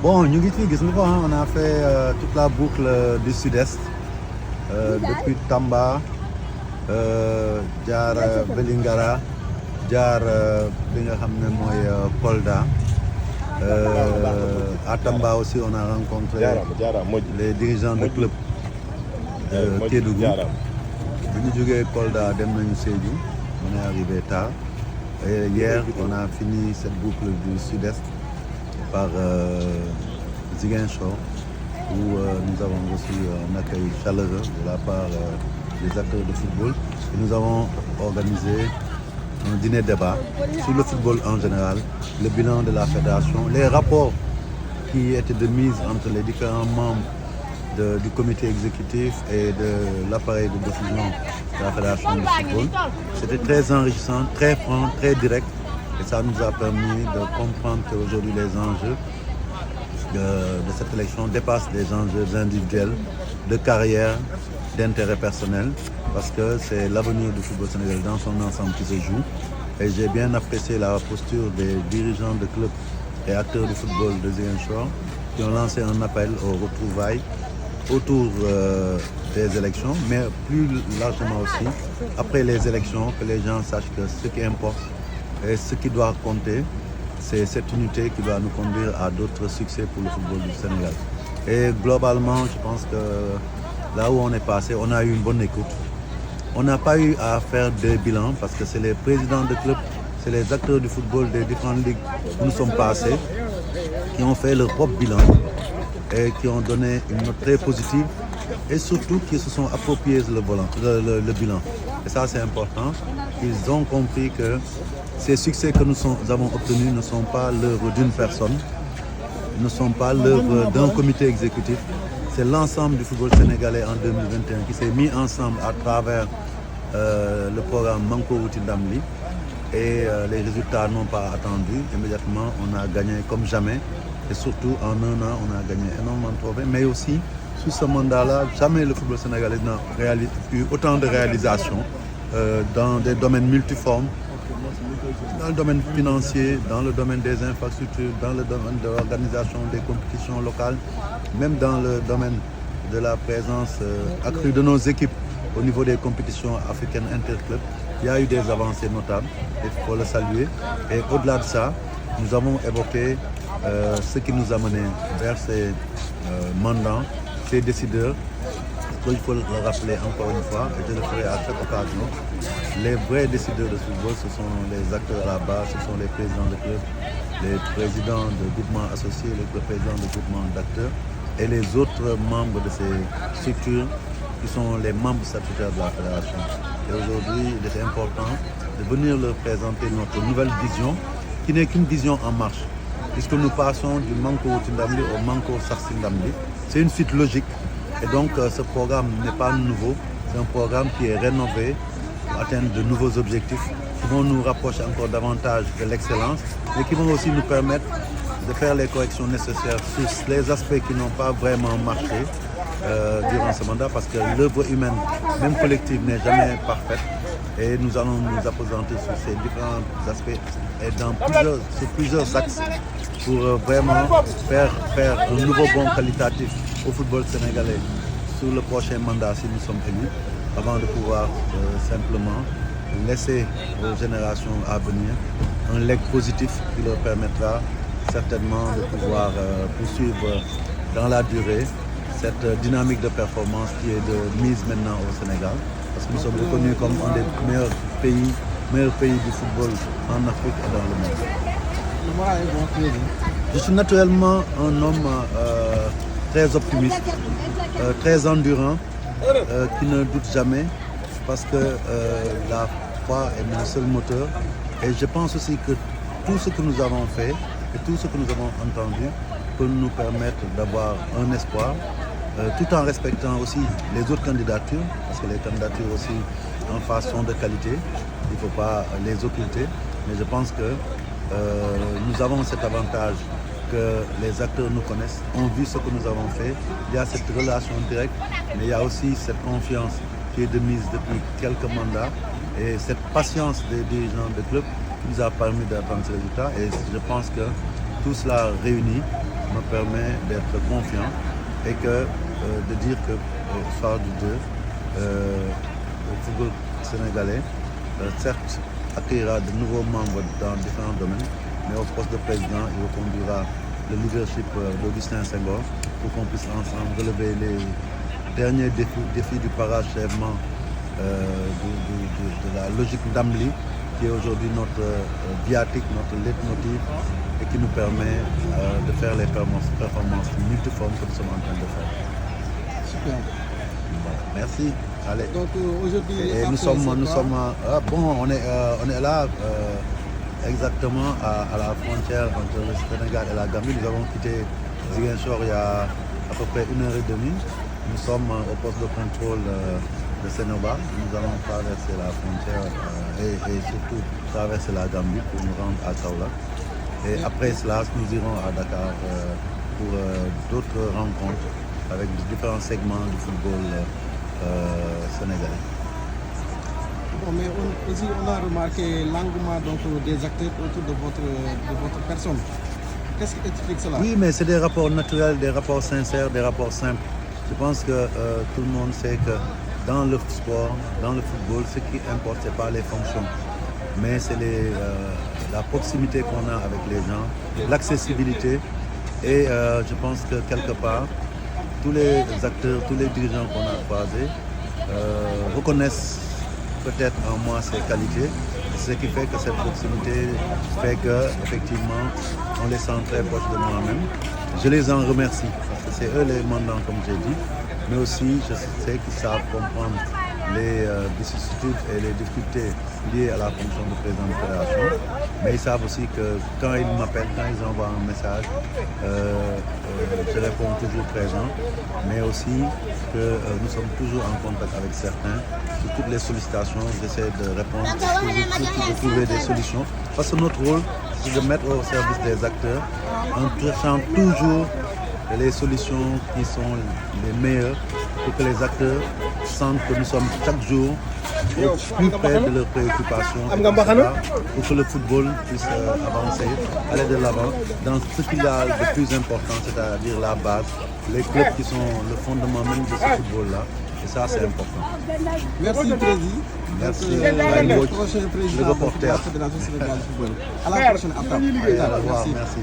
Bon, ñu ngi fii gis nga ko on a fait toute la boucle du sud-est depuis Tamba jaar Vélingara jaar li nga xam ne mooy Kolda à Tamba aussi on a rencontré les dirigeants de club de Kédougou. Bi ñu jógee Kolda dem nañu Sédhiou, on est arrivé tard et hier on a fini cette boucle du sud-est par Ziguinchor où nous avons reçu un accueil chaleureux de la part des acteurs de football et nous avons organisé un dîner débat sur le football en général, le bilan de la fédération, les rapports qui étaient de mise entre les différents membres du comité exécutif et de l'appareil de diffusion de la fédération de football. C'était très enrichissant, très franc, très direct et ça nous a permis de comprendre qu'aujourd'hui les enjeux de cette élection dépassent les enjeux individuels, de carrière, d'intérêt personnel, parce que c'est l'avenir du football sénégalais dans son ensemble qui se joue. Et j'ai bien apprécié la posture des dirigeants de clubs et acteurs du football de Ziguinchor qui ont lancé un appel aux retrouvailles autour des élections, mais plus largement aussi, après les élections, que les gens sachent que ce qui importe et ce qui doit compter, c'est cette unité qui doit nous conduire à d'autres succès pour le football du Sénégal. Et globalement, je pense que là où on est passé, on a eu une bonne écoute. On n'a pas eu à faire des bilans parce que c'est les présidents de clubs, c'est les acteurs du football des différentes ligues où nous sommes passés qui ont fait leur propre bilan et qui ont donné une note très positive et surtout qui se sont appropriés le bilan. Et ça c'est important. Ils ont compris que ces succès que nous avons obtenus ne sont pas l'œuvre d'une personne, ne sont pas l'œuvre d'un comité exécutif. C'est l'ensemble du football sénégalais en 2021 qui s'est mis ensemble à travers le programme Manko Wuti Ndam Li et les résultats n'ont pas attendu. Immédiatement, on a gagné comme jamais et surtout en un an, on a gagné énormément de trophées. Mais aussi, sous ce mandat-là, jamais le football sénégalais n'a eu autant de réalisations dans des domaines multiformes, dans le domaine financier, dans le domaine des infrastructures, dans le domaine de l'organisation des compétitions locales, même dans le domaine de la présence accrue de nos équipes au niveau des compétitions africaines interclubs. Il y a eu des avancées notables, il faut le saluer. Et au-delà de ça, nous avons évoqué ce qui nous a mené vers ces mandants, ces décideurs. Il faut le rappeler encore une fois, et je le ferai à cette occasion. Les vrais décideurs de football, ce sont les acteurs à la base, ce sont les présidents de clubs, les présidents de groupements associés, les présidents de groupements d'acteurs et les autres membres de ces structures qui sont les membres statutaires de la fédération. Et aujourd'hui, il est important de venir leur présenter notre nouvelle vision, qui n'est qu'une vision en marche, puisque nous passons du Manko Wuti Ndam Li au Manko Sarsi Ndam Li. C'est une suite logique. Et donc ce programme n'est pas nouveau, c'est un programme qui est rénové pour atteindre de nouveaux objectifs qui vont nous rapprocher encore davantage de l'excellence et qui vont aussi nous permettre de faire les corrections nécessaires sur les aspects qui n'ont pas vraiment marché durant ce mandat parce que l'œuvre humaine, même collective, n'est jamais parfaite et nous allons nous appesantir sur ces différents aspects et sur plusieurs axes pour vraiment faire un nouveau bond qualitatif au football sénégalais sur le prochain mandat si nous sommes élus, avant de pouvoir simplement laisser aux générations à venir un legs positif qui leur permettra certainement de pouvoir poursuivre dans la durée cette dynamique de performance qui est de mise maintenant au Sénégal, parce que nous sommes reconnus comme un des meilleurs pays du football en Afrique et dans le monde. Je suis naturellement un homme très optimiste, très endurant, qui ne doute jamais parce que la foi est mon seul moteur et je pense aussi que tout ce que nous avons fait et tout ce que nous avons entendu peut nous permettre d'avoir un espoir tout en respectant aussi les autres candidatures parce que les candidatures aussi en face sont de qualité, il ne faut pas les occulter, mais je pense que nous avons cet avantage que les acteurs nous connaissent, ont vu ce que nous avons fait. Il y a cette relation directe, mais il y a aussi cette confiance qui est de mise depuis quelques mandats et cette patience des dirigeants de club qui nous a permis d'atteindre ce résultat. Et je pense que tout cela réuni me permet d'être confiant et de dire que au soir du 2, le football sénégalais, certes, accueillera de nouveaux membres dans différents domaines, mais au poste de président, il reconduira le leadership d'Augustin Senghor pour qu'on puisse ensemble relever les derniers défis du parachèvement de la logique d'Ambly, qui est aujourd'hui notre viatique, notre leitmotiv et qui nous permet de faire les performances multiformes que nous sommes en train de faire. Super. Merci. Allez. Donc aujourd'hui, nous sommes on est là exactement à la frontière entre le Sénégal et la Gambie. Nous avons quitté Ziguinchor il y a à peu près 1h30. Nous sommes au poste de contrôle de Sénoba. Nous allons traverser la frontière et surtout traverser la Gambie pour nous rendre à Kaolack. Et après cela, nous irons à Dakar pour d'autres rencontres avec différents segments du football sénégalais. Bon, mais aussi on a remarqué l'engouement des acteurs autour de votre personne. Qu'est-ce qui explique cela? Oui, mais c'est des rapports naturels, des rapports sincères, des rapports simples. Je pense que tout le monde sait que dans le sport, dans le football, ce qui importe, ce n'est pas les fonctions, mais c'est la proximité qu'on a avec les gens, l'accessibilité. Et je pense que quelque part, tous les acteurs, tous les dirigeants qu'on a croisés reconnaissent peut-être en moi ces qualités. Ce qui fait que cette proximité fait qu'effectivement, on les sent très proches de moi-même. Je les en remercie, parce que c'est eux les mandants, comme j'ai dit, mais aussi je sais qu'ils savent comprendre les vicissitudes et les difficultés liées à la fonction de président de fédération. Mais ils savent aussi que quand ils m'appellent, quand ils envoient un message, je réponds toujours présent, mais aussi que nous sommes toujours en contact avec certains. Sur toutes les sollicitations, j'essaie de répondre, de trouver des solutions. Parce que notre rôle, c'est de mettre au service des acteurs en cherchant toujours les solutions qui sont les meilleures pour que les acteurs sentent que nous sommes chaque jour au plus près de leurs préoccupations, pour que le football puisse avancer, aller de l'avant dans ce qu'il y a de plus important, c'est-à-dire la base, les clubs qui sont le fondement même de ce football-là. Et ça, c'est important. Merci, Président. Merci. Le prochain président le reporter. de la Fédération sénégalaise de football. À la prochaine étape. Allez, au revoir. Merci.